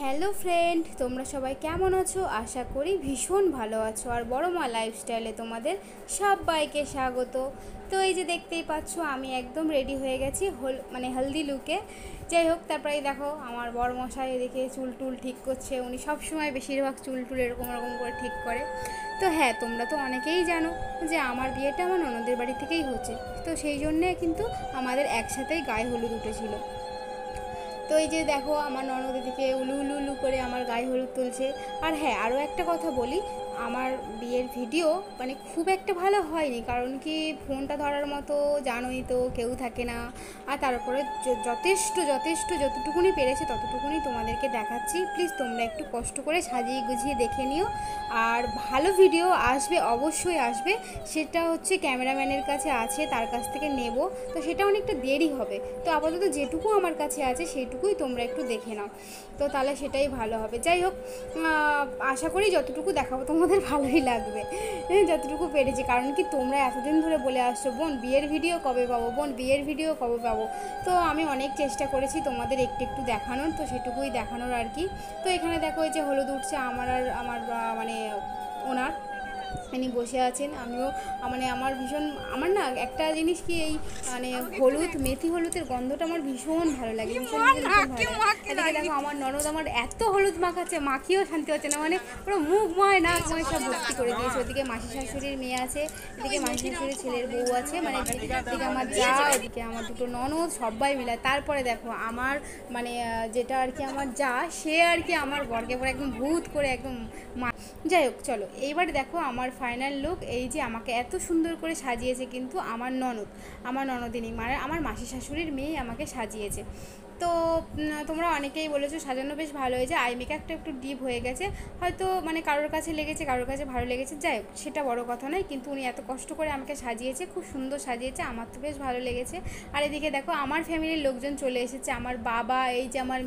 Hello friend, তোমরা সবাই কেমন আছো? আশা করি ভীষণ ভালো আছো। আর বড় মা লাইফস্টাইলে তোমাদের সবাইকে স্বাগত। তো এই যে দেখতেই পাচ্ছ, আমি একদম রেডি হয়ে গেছি হলদি লুকে। যাই হোক, তারপরে দেখো আমার বড় মশাই এদিকে চুল টুল ঠিক করছে। উনি সবসময় বেশিরভাগ চুল টুল এরকম এরকম করে ঠিক করে। তো হ্যাঁ, তোমরা তো অনেকেই জানো যে আমার বিয়েটা আমার ননদের বাড়ি থেকেই হচ্ছে। তো সেই জন্যে কিন্তু আমাদের একসাথেই গায়ে হলুদ উঠেছিল। তো এই যে দেখো আমার ননদ এদিকে উলু উলু উলু করে আমার গায়ে হলুদ তুলছে। আর হ্যাঁ, আরও একটা কথা বলি, আমার বিয়ের ভিডিও মানে খুব একটা ভালো হয়নি, কারণ কি ফোনটা ধরার মতো জানোই তো কেউ থাকে না। আর তারপরে যথেষ্ট যথেষ্ট যতটুকুনি পেরেছে ততটুকুনি তোমাদেরকে দেখাচ্ছি। প্লিজ তোমরা একটু কষ্ট করে সাজিয়ে গুছিয়ে দেখে নিও। আর ভালো ভিডিও আসবে, অবশ্যই আসবে। সেটা হচ্ছে ক্যামেরাম্যানের কাছে আছে, তার কাছ থেকে নেব। তো সেটা অনেকটা দেরি হবে। তো আপাতত যেটুকু আমার কাছে আছে সেইটুকুই তোমরা একটু দেখে নাও, তো তাহলে সেটাই ভালো হবে। যাই হোক, আশা করি যতটুকু দেখাবো তোমাদের ভালোই লাগবে, যতটুকু পেরেছি। কারণ কি তোমরা এতদিন ধরে বলে আসছো, বোন বিয়ের ভিডিও কবে পাবো, বোন বিয়ের ভিডিও কবে পাবো। তো আমি অনেক চেষ্টা করেছি তোমাদের একটু একটু দেখানোর, তো সেটুকুই দেখানোর আর কি। তো এখানে দেখো এই যে হলুদ উঠছে আমার আর আমার মানে ওনার, ইনি বসে আছেন। আমিও মানে আমার ভীষণ, আমার না একটা জিনিস কি, এই মানে হলুদ মেথি হলুদের গন্ধটা আমার ভীষণ ভালো লাগে, ভীষণ ভীষণ ভীষণ ভালো লাগে। এদিকে দেখো আমার ননদ আমার এত হলুদ মাখাচ্ছে, মাখিয়েও শান্তি হচ্ছে না, মানে পুরো মুখ ময় নাক ময় সব ভর্তি করে দিয়েছে। ওদিকে মাসি শাশুড়ির মেয়ে আছে, এদিকে মাসি শাশুড়ির ছেলের বউ আছে, মানে এদিকে আমার যা, ওদিকে আমার দুটো ননদ, সবাই মিলে। তারপরে দেখো আমার মানে যেটা আর কি আমার যা, সে আর কি আমার বরকে পরে একদম ভূত করে একদম। যাই হোক, চলো এইবার দেখো আমার ফাইনাল লুক। এই যে আমাকে এত সুন্দর করে সাজিয়েছে কিন্তু আমার ননদিনী মানে আমার মাসি শাশুড়ির মেয়ে আমাকে সাজিয়েছে। তো তোমরা অনেকেই বলেছো সাজানো বেশ ভালো হয়েছে, আই মেকআপটা একটু ডিপ হয়ে গেছে হয়তো, মানে কারোর কাছে লেগেছে কারোর কাছে ভালো লেগেছে। যাই হোক, সেটা বড় কথা নয়, কিন্তু উনি এত কষ্ট করে আমাকে সাজিয়েছে, খুব সুন্দর সাজিয়েছে, আমার তো বেশ ভালো লেগেছে। আর এদিকে দেখো আমার ফ্যামিলির লোকজন চলে এসেছে, আমার বাবা, এই যে আমার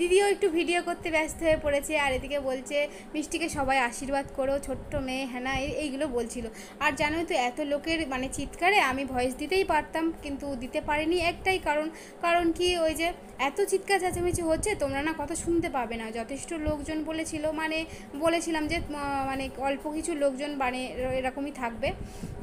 দিদিও একটু ভিডিও করতে ব্যস্ত হয়ে পড়েছে। আর এদিকে বলছে মিষ্টিকে সবাই আশীর্বাদ করো, ছোট্ট মেয়ে, হ্যাঁ না, এইগুলো বলছিল। আর জানোই তো এত লোকের মানে চিৎকারে আমি ভয়েস দিতেই পারতাম, কিন্তু দিতে পারিনি একটাই কারণ কি, ওই যে এত চিৎকার চেঁচামেচি হচ্ছে, তোমরা না কথা শুনতে পাবে না। যথেষ্ট লোকজন বলেছিলাম যে মানে অল্প কিছু লোকজন মানে এরকমই থাকবে,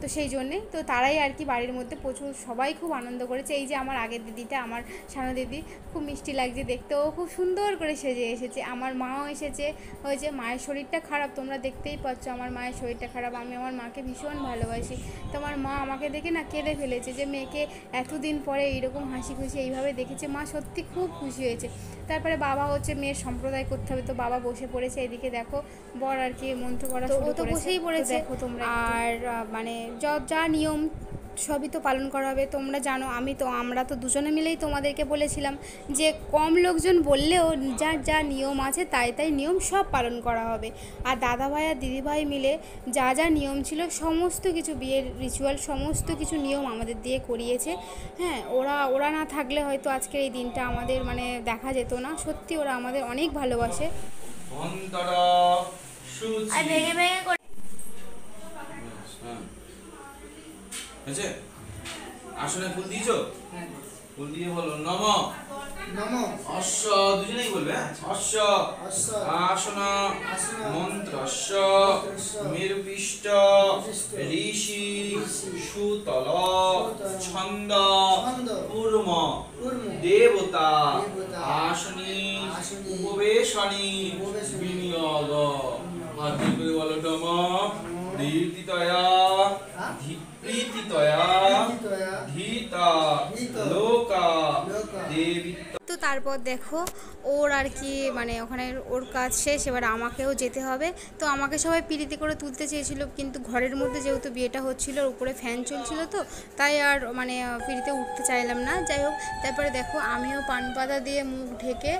তো সেই জন্যে তো তারাই আর কি বাড়ির মধ্যে প্রচুর সবাই খুব আনন্দ করেছে। এই যে আমার আগের দিদিটা, আমার সানো দিদি, খুব মিষ্টি লাগছে দেখতে, ও খুব সুন্দর করে সেজে এসেছে। আমার মাও এসেছে। ওই যে মায়ের শরীরটা খারাপ, তোমরা দেখতেই পাচ্ছ আমার মায়ের শরীরটা খারাপ, আমি আমার মাকে ভীষণ ভালোবাসি। তো আমার মা আমাকে দেখে না কেঁদে ফেলেছে, যে মেয়েকে এতদিন পরে এইরকম হাসি খুশি এইভাবে দেখেছে, মা সত্যি খুব খুশি হয়েছে। তারপরে বাবা হচ্ছে মেয়ের সম্প্রদায় করতে হবে, তো বাবা বসে পড়েছে। এদিকে দেখো বর আর কি মন্ত্র করা শুরু করেছে, বসেই পড়েছে। দেখো তোমরা, আর মানে যা নিয়ম সবই তো পালন করা হবে। তোমরা জানো আমরা তো দুজনে মিলেই তোমাদেরকে বলেছিলাম যে কম লোকজন বললেও যার যা নিয়ম আছে তাই নিয়ম সব পালন করা হবে। আর দাদাভাই আর দিদিভাই মিলে যা যা নিয়ম ছিল সমস্ত কিছু, বিয়ের রিচুয়াল সমস্ত কিছু নিয়ম আমাদের দিয়ে করিয়েছে। হ্যাঁ, ওরা না থাকলে হয়তো আজকের এই দিনটা আমাদের মানে দেখা যেত না। সত্যি ওরা আমাদের অনেক ভালোবাসে। হয়েছে? আসনে ফুল দিয়েছ? ফুল দিয়ে বলো নম নম অশ্ব, দুজনেই বলবে। অশ্ব আসন মন্ত্রস্য মেরুপিষ্ট ঋষি সুতল ছন্দ কূর্ম দেবতা আসনি উপবেশনি বিনিয়োগ। হাত করে বলো নম প্রীতিতয়া ধীপ্রীতিতয়া ধীতা লোকা দেবী। তো তারপর দেখো ওর আর কি মানে ওখানে ওর কাজ শেষ, এবার আমাকেও যেতে হবে। তো আমাকে সবাই পিড়িতে করে তুলতে চেয়েছিল, কিন্তু ঘরের মধ্যে যেহেতু বিয়েটা হচ্ছিল, উপরে ফ্যান চলছিল, তো তাই আর মানে পিড়িতে উঠতে চাইলাম না। যাই হোক, তারপরে দেখো আমিও পান পাতা দিয়ে মুখ ঢেকে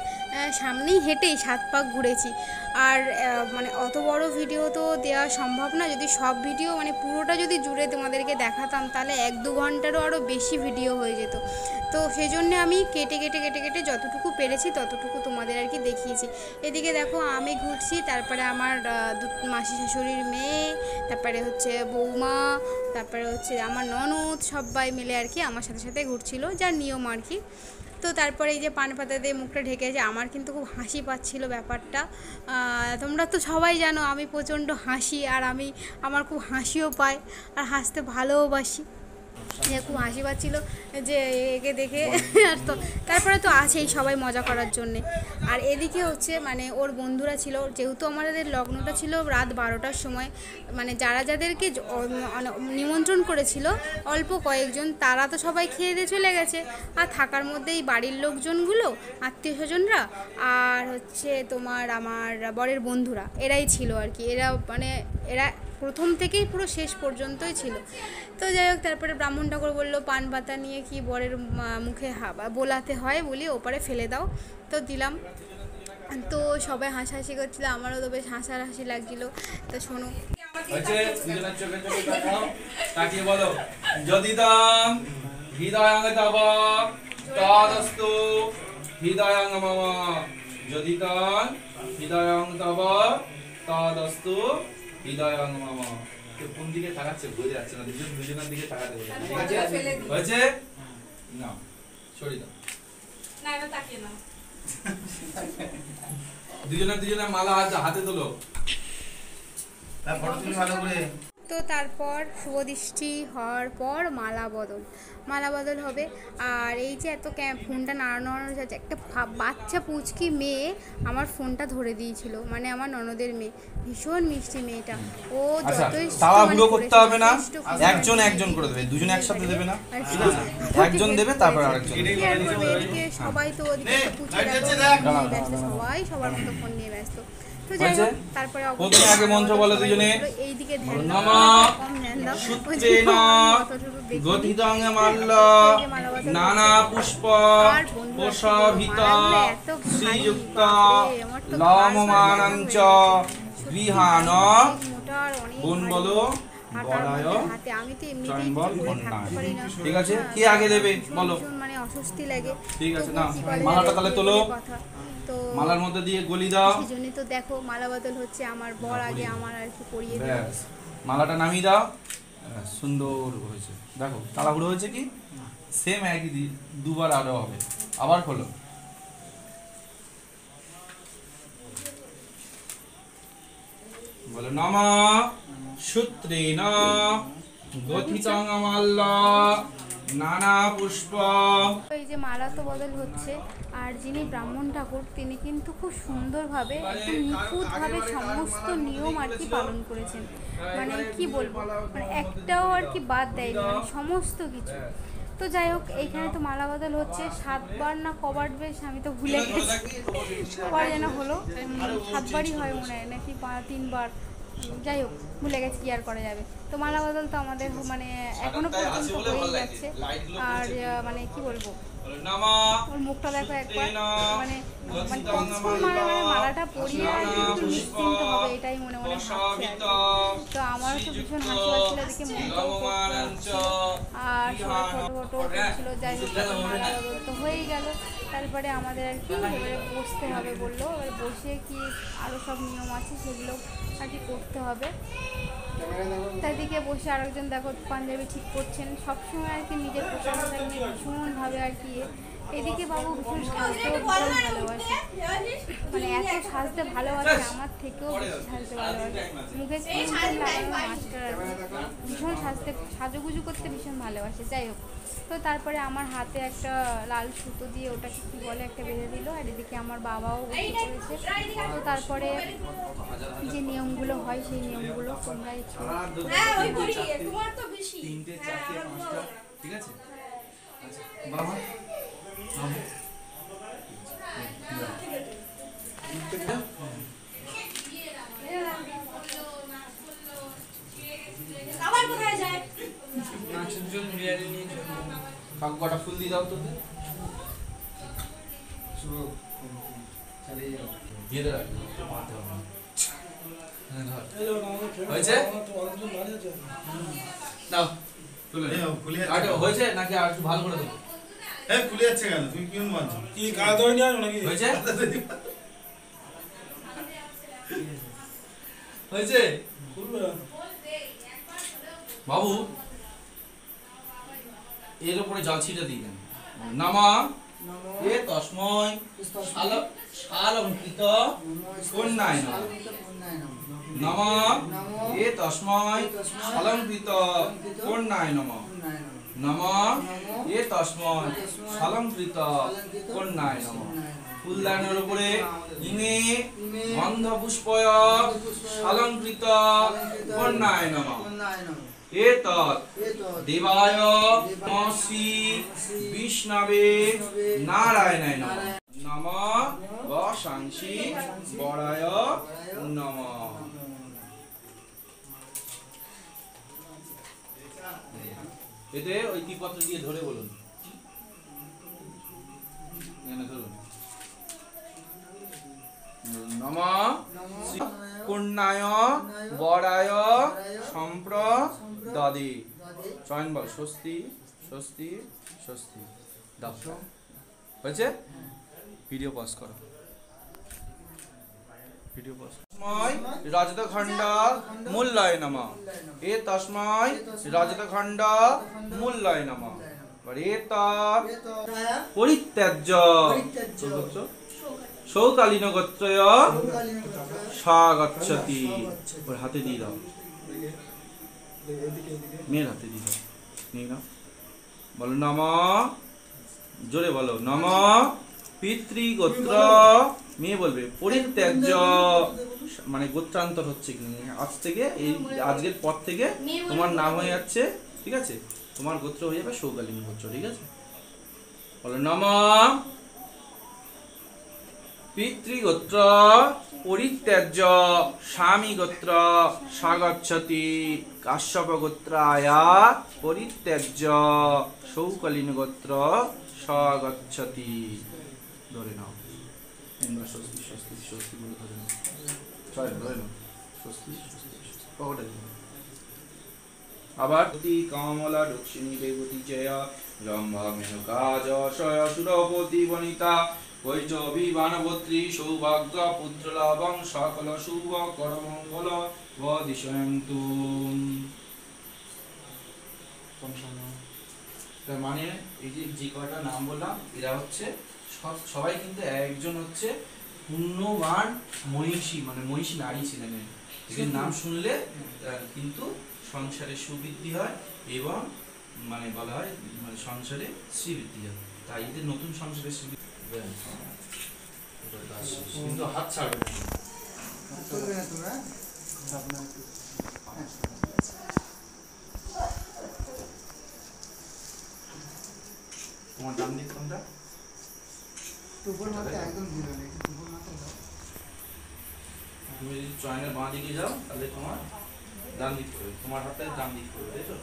সামনেই হেঁটেই 7 পাক ঘুরেছি। আর মানে অত বড় ভিডিও তো দেওয়া সম্ভব না, যদি সব ভিডিও মানে পুরোটা যদি জুড়ে তোমাদেরকে দেখাতাম তাহলে 1-2 ঘন্টারও আরও বেশি ভিডিও হয়ে যেত। তো সেই জন্য আমি কেটে কেটে কেটে কেটে যতটুকু পেরেছি ততটুকু তোমাদের আর কি দেখিয়েছি। এদিকে দেখো আমি ঘুরছি, তারপরে আমার মাসি শাশুড়ির মেয়ে, তারপরে হচ্ছে বৌমা, তারপরে হচ্ছে আমার ননদ, সবাই মিলে আর কি আমার সাথে সাথে ঘুরছিল, যার নিয়ম আর কি। তো তারপরে এই যে পান পাতা দিয়ে মুখটা ঢেকেছে, আমার কিন্তু খুব হাসি পাচ্ছিল ব্যাপারটা। তোমরা তো সবাই জানো আমি প্রচণ্ড হাসি, আর আমার খুব হাসিও পায় আর হাসতে ভালোবাসি। খুব হাসি পাচ্ছিল যে একে দেখে। আর তো তারপরে তো আছেই সবাই মজা করার জন্যে। আর এদিকে হচ্ছে মানে ওর বন্ধুরা ছিল, যেহেতু আমাদের লগ্নটা ছিল রাত 12টার সময়, মানে যারা যাদেরকে নিমন্ত্রণ করেছিল অল্প কয়েকজন, তারা তো সবাই খেয়ে দিয়ে চলে গেছে। আর থাকার মধ্যেই বাড়ির লোকজনগুলো, আত্মীয় স্বজনরা, আর হচ্ছে তোমার আমার বরের বন্ধুরা, এরাই ছিল আর কি। এরা প্রথম থেকেই পুরো শেষ পর্যন্তই ছিল। তো যাই হোক, তারপরে ব্রাহ্মণ ঠাকুর বললো পান পাতা নিয়ে কি বরের মুখে বোলাতে হয় বলি, ওপারে ফেলে দাও। তো দিলাম। তো সবাই হাসাহাসি করছিল, আমারও তো বেশ হাসি লাগছিল। তো শোনো, তাকিয়ে বলো, যদি দাম হৃদয়াঙ্গ তব তদস্তু হৃদয়াঙ্গ মম, যদি দান হৃদয়াঙ্গ তব তদস্তু হৃদয়াঙ্গ মম। কোন দিকে তাকাচ্ছে বোঝা যাচ্ছে না, দুজনের দিকে তাকাতে হবে। ঠিক আছে, হয়েছে না, সরিয়ে দাও না, এবার তাকিয়ে নাও। দুজনের মালা হাতে তোলো। তো তারপর শুভদৃষ্টি হওয়ার পর মালা বদল হবে। আর এই যে এত ফোনটা নাড়ানো যাচ্ছে, একটা বাচ্চা পুচকি মেয়ে আমার ফোনটা ধরে দিয়েছিল, মানে আমার ননদের মেয়ে, ভীষণ মিষ্টি মেয়েটা। ও যতই তাড়াহুড়ো করতে হবে না, একজন করে দেবে, দুজন একসাথে দেবে না, ঠিক আছে? একজন দেবে তারপর আরেকজন। এদিকে সবাই তো ওদিকে ব্যস্ত, সবাই সবার মতো ফোন নিয়ে ব্যস্ত। তো যাই হোক, তারপরে আগে মন্ত্র বলো দুজনে। এইদিকে নানা পুষ্প প্রশোভিত শ্রীযুক্ত লমমানঞ্চ গৃহাণ বোন বলো ঠিক আছে। কি আগে দেবে বলো, মানে অস্বস্তি লাগে। ঠিক আছে না, মালাটা তাহলে তোলো, মালার মধ্যে দিয়ে গলি দাও। সেই জন্যই তো দেখো মালা বদল হচ্ছে, আমার বর আগে আমার আর কি পরিয়ে দিল। মালাটা নামিয়ে দাও, সুন্দর হয়েছে। দেখো তাড়াহুড়ো হয়েছে কি, সেম একই দুবার আরো হবে। আবার খোলো, বলো নমঃ সূত্রেণ গঠিতং মাল্য নানা পুষ্প। এই যে মালা তো বদল হচ্ছে, আর যিনি ব্রাহ্মণ ঠাকুর তিনি কিন্তু খুব সুন্দরভাবে একদম নিখুঁতভাবে সমস্ত নিয়ম আর কি পালন করেছেন। মানে কি বলবো, মানে একটাও আর কি বাদ দেয়নি, মানে সমস্ত কিছু। তো যাই হোক, এইখানে তো মালা বদল হচ্ছে 7বার না কবার, বেশ আমি তো ভুলে গেছি কবার যেন হলো, 7বারই হয় মনে হয় নাকি 3বার, যাই হোক ভুলে গেছি, কি আর করা যাবে। তো মালা বদল তো আমাদের মানে এখনো পর্যন্ত হয়েই যাচ্ছে। আর মানে কি বলবো, ওর মুখটা দেখো একবার, মানে মালাটা পরিয়ে একটু নিশ্চিন্ত হবে এটাই মনে মনে ভাবছি আর কি। তো আমারও তো ভীষণ হাসি পাচ্ছিল, এদিকে মনটাও আর সবাই ফটো করছিল। যাই হোক, মালা বদল তো হয়েই গেল। তারপরে আমাদের আর কি এবারে বসতে হবে বললো, এবারে বসে কি আরও সব নিয়ম আছে সেগুলো আর কি করতে হবে। তারদিকে বসে আরেকজন দেখো পাঞ্জাবি ঠিক করছেন, সবসময় আর কি নিজের পোশাক নিয়ে ভীষণভাবে আর কি। এদিকে বাবু ভীষণ সাজতেও ভীষণ ভালোবাসে, মানে এত সাজতে ভালোবাসে, আমার থেকেও বেশি সাজতে ভালোবাসে। মুখে ক্রিম লাগানো মাস্টার আর কি, ভীষণ সাজুগুজু করতে ভীষণ ভালোবাসে। যাই হোক, তো তারপরে আমার হাতে একটা লাল সুতো দিয়ে ওটাকে কী বলে একটা বেঁধে দিল, আর এদিকে আমার বাবাও বসে পড়েছে। তো তারপরে যে নিয়মগুলো হয় সেই নিয়মগুলো তোমরাই ঠিক আছে। কাকু কটা ফুল দিয়ে দাও তো, হয়েছে নাকি আর একটু ভালো করে দেবো? খুলে যাচ্ছে কেন, তুমি কি মানছো? কি কাজ ধরে নিয়ে আসো নাকি? হয়েছে হয়েছে বাবু, এর উপরে জল ছিটা দিই কেন? নামা এ তস্মৈ শালঙ্কৃত কন্যায় নমঃ এ তস্মৈ শালঙ্কৃত কন্যায় নমঃ নমঃ এ তস্মৈ শালঙ্কৃত কন্যায় নমঃ। ফুলদানের উপরে ইমে গন্ধ পুষ্পয় শালঙ্কৃত কন্যায় নমঃ। এতৎ দেবায় শ্রী বিষ্ণবে নারায়ণায় নমঃ। নমঃ বশাংসি বরায় নমঃ। এতে ওই তীরপত্র দিয়ে ধরে বলুন, ধরুন। নমঃ কন্যায় বরায় সম্প্রদদে। চয়ন বল স্বস্তি স্বস্তি স্বস্তি। দাও হয়েছে? ভিডিও পজ করো, ভিডিও পজ। তস্মৈ রজতখণ্ড মূল্যায় নমঃ। এ তস্মৈ রজতখণ্ড মূল্যায় নমঃ। এতৎ পরিত্যাজ্য শৌকালীন গোত্রয় স্বাগচ্ছতি। ওর হাতে দিয়ে দাও, মেয়ের হাতে দিয়ে দাও, নিয়ে নাও। বলো নমঃ, জোরে বলো নমঃ পিতৃগোত্র। মেয়ে বলবে পরিত্যাজ্য, মানে গোত্রান্তর হচ্ছে। আজ থেকে এই আজকের পর থেকে তোমার নাম হয়ে যাচ্ছে, ঠিক আছে? তোমার গোত্র হয়ে যাবে শৌকালীন গোত্র, ঠিক আছে? বলো নমঃ পিতৃগোত্র পরিত্যাজ্য স্বামী গোত্র স্বাগচ্ছতি। কাশ্যপ গোত্রায় পরিত্যাজ্য শৌকালীন গোত্র স্বাগচ্ছতি। ধরে নাও, স্বস্তি স্বস্তি স্বস্তি বলে ধরে নাও। ছয় ধরে নাও, স্বস্তি স্বস্তি পকেটে দিও। আবার কমলা দক্ষিণী দেবতী জয়া লম্বা মেনকা যশয় সুরপতি বনিতা কৈচবী বানবত্রী সৌভাগ্য পুত্র লাভং সকল শুভ করমঙ্গল বদিশয়ন্তু। তার মানে এই যে কয়টা নাম বললাম এরা হচ্ছে সবাই কিন্তু একজন হচ্ছে পুণ্যবান মহিষী, মানে মহিষী নারী ছিলেন। এদের নাম শুনলে কিন্তু সংসারে সুবৃদ্ধি হয় এবং মানে বলা হয় মানে সংসারে শ্রীবৃদ্ধি হয়। তাই এদের নতুন সংসারে শ্রীবৃদ্ধি কিন্তু হাত ছাড়বে না। তোমার ডান দিক কোনটা? তুমি যদি চয়নের বাঁ দিকে যাও তাহলে তোমার ডান দিক করবে, তোমার হাতটা ডান দিক করবে, তাই তো?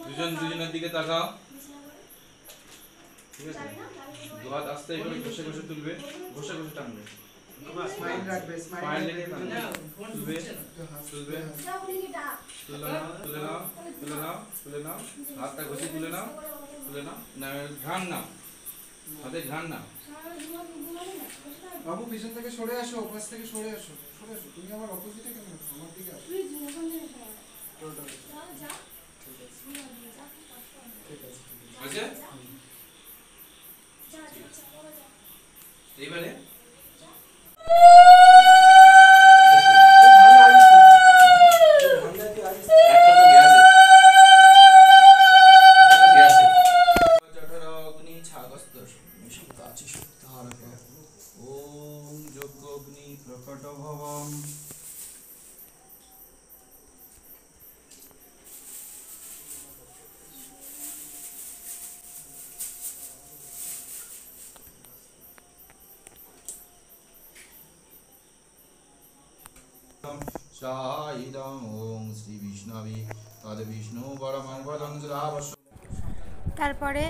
দুজন দুজনের দিকে তাকাও, ঠিক আছে? দুহাত আস্তে করে ঘষে ঘষে তুলবে, ঘষে ঘষে টানবে, স্মাইল রাখবে, স্মাইল রেখে টানবে, তুলবে তুলবে, তুলে নাও তুলে নাও তুলে নাও তুলে নাও, হাতটা ঘষে তুলে নাও তুলে নাও, না ঘান নাও, হাতে ঘান নাও। বাবু পিছন থেকে সরে আসো, পাশ থেকে সরে আসো, সরে আসো। তুমি আমার অপোজিটে কেন আছো? আমার দিকে আসো। আছে এইবারে ওম যজ্ঞ অগ্নি প্রকট ভবম। শাইদং ওং শ্রী বিষ্ণবে তদ বিষ্ণু পরমং পদং যদাবশ্য। তারপরে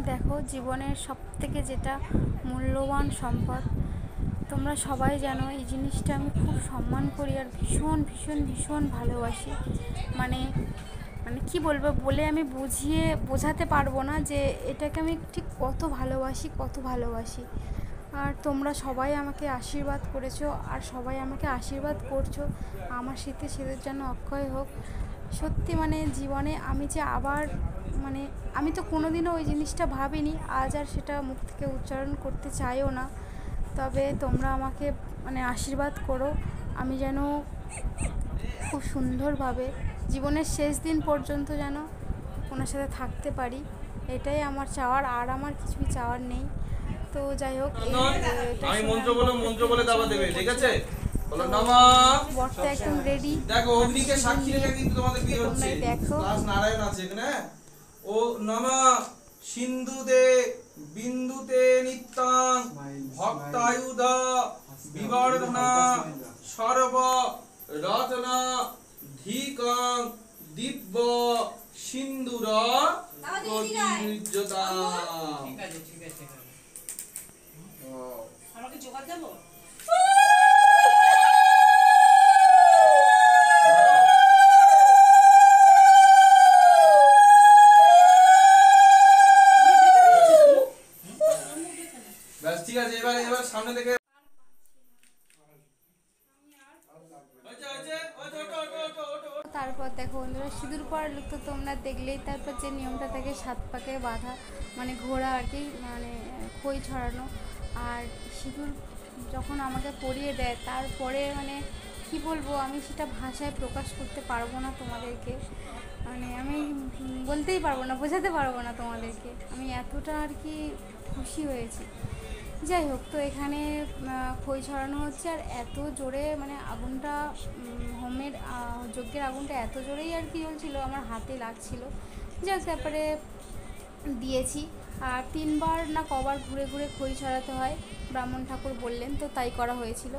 দেখো জীবনের সবথেকে যেটা মূল্যবান সম্পদ, তোমরা সবাই জানো এই জিনিসটা আমি খুব সম্মান করি আর ভীষণ ভীষণ ভীষণ ভালোবাসি। মানে মানে কি বলবো, বলে আমি বোঝাতে পারবো না যে এটাকে আমি ঠিক কত ভালোবাসি কত ভালোবাসি। আর তোমরা সবাই আমাকে আশীর্বাদ করেছো আর সবাই আমাকে আশীর্বাদ করছো। আমার স্মৃতি সেদের যেন অক্ষয় হোক। সত্যি মানে জীবনে আমি যে আবার মানে আমি তো কোনোদিনও ওই জিনিসটা ভাবিনি, আজ আর সেটা মুখ থেকে উচ্চারণ করতে চাইও না। তবে তোমরা আমাকে মানে আশীর্বাদ করো, আমি যেন খুব সুন্দরভাবে জীবনের শেষ দিন পর্যন্ত যেন ওনার সাথে থাকতে পারি, এটাই আমার চাওয়ার। আর আমার কিছুই চাওয়ার নেই। তো যাই হোক, আমি মন্ত্র বলে দাবা দেবে, ঠিক আছে? বলো নমঃ। বরটা একদম রেডি। দেখো অগ্নিকে সাক্ষী রেখে কিন্তু তোমাদের বিয়ে হচ্ছে। তোমরাই দেখো। ক্লাস নারায়ণ আছে এখানে। ও নমঃ সিন্ধুতে বিন্দুতে নিত্যাং ভক্তায়ুধ বিবর্ধনা সর্ব রত্না ধিকং দিব্য সিন্ধুর প্রতিনির্যতা। আমাকে জোগাড় দেবো? ব্যাস ঠিক আছে, এবার সামনে থেকে তারপর দেখো বন্ধুরা, সিঁদুর পরার লোক তো তোমরা দেখলেই। তারপর যে নিয়মটা থাকে 7 পাকে বাঁধা, মানে ঘোড়া আর কি, মানে খই ছড়ানো। আর সিঁদুর যখন আমাকে পরিয়ে দেয় তারপরে মানে কি বলবো, আমি সেটা ভাষায় প্রকাশ করতে পারবো না তোমাদেরকে। মানে আমি বলতেই পারবো না, বোঝাতে পারবো না তোমাদেরকে, আমি এতটা আর কি খুশি হয়েছি। যাই হোক, তো এখানে খই ছড়ানো হচ্ছে আর এত জোরে মানে আগুনটা, হোমের যজ্ঞের আগুনটা এত জোরেই আর কি জ্বলছিল, আমার হাতে লাগছিল। যাক, তারপরে দিয়েছি। আর 3 বার না কবার ঘুরে ঘুরে খই ছড়াতে হয়, ব্রাহ্মণ ঠাকুর বললেন, তো তাই করা হয়েছিল।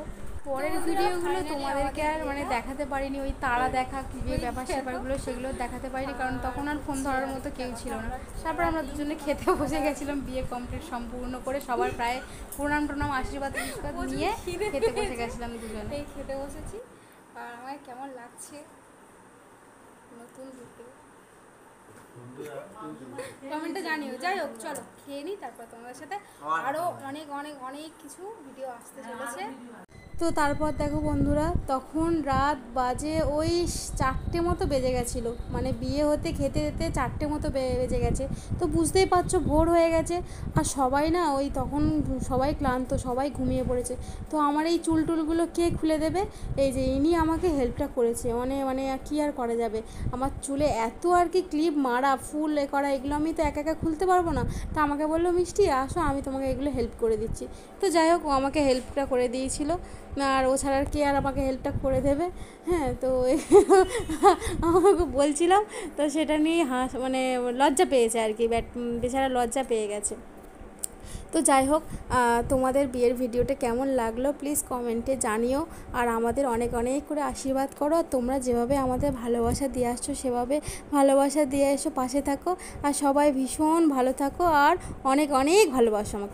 পরের ভিডিওগুলো তোমাদেরকে আর মানে দেখাতে পারিনি, ওই তারা দেখা যে ব্যাপার স্যাপারগুলো সেগুলো দেখাতে পারিনি, কারণ তখন আর ফোন ধরার মতো কেউ ছিল না। তারপর আমরা দুজনে খেতে বসে গেছিলাম, বিয়ে কমপ্লিট সম্পূর্ণ করে সবার প্রায় প্রণাম আশীর্বাদ নিয়ে খেতে বসে গেছিলাম দুজনে। খেতে বসেছি। আর আমার কেমন লাগছে নতুন রূপে কমেন্টে জানিও। যাই হোক, চলো খেয়ে নিই, তারপর তোমাদের সাথে আরও অনেক অনেক অনেক কিছু ভিডিও আসতে চলেছে। তো তারপর দেখো বন্ধুরা, তখন রাত বাজে ওই 4টে মতো বেজে গেছিলো, মানে বিয়ে হতে খেতে খেতে 4টে মতো বেজে গেছে। তো বুঝতেই পারছো ভোর হয়ে গেছে। আর সবাই না ওই তখন সবাই ক্লান্ত, সবাই ঘুমিয়ে পড়েছে। তো আমার এই চুল টুলগুলো কে খুলে দেবে? এই যে ইনি আমাকে হেল্পটা করেছে, মানে কী আর করা যাবে। আমার চুলে এত আর কি ক্লিপ মারা, ফুল করা, এগুলো আমি তো একা একা খুলতে পারবো না। তা আমাকে বললো, মিষ্টি আসো, আমি তোমাকে এগুলো হেল্প করে দিচ্ছি। তো যাই হোক, ও আমাকে হেল্পটা করে দিয়েছিল। আর ও ছাড়া আর কে আর আমাকে হেল্পটা করে দেবে? হ্যাঁ, তো আমাকে বলছিলাম, তো সেটা নিয়ে মানে লজ্জা পেয়েছে আর কি, বেচারা লজ্জা পেয়ে গেছে। তো যাই হোক, তোমাদের বিয়ের ভিডিওটা কেমন লাগলো প্লিজ কমেন্টে জানিও। আর আমাদের অনেক অনেক করে আশীর্বাদ করো। তোমরা যেভাবে আমাদের ভালোবাসা দিয়ে আসছো সেভাবে ভালোবাসা দিয়ে এসো, পাশে থাকো। আর সবাই ভীষণ ভালো থাকো আর অনেক অনেক ভালোবাসো আমাকে।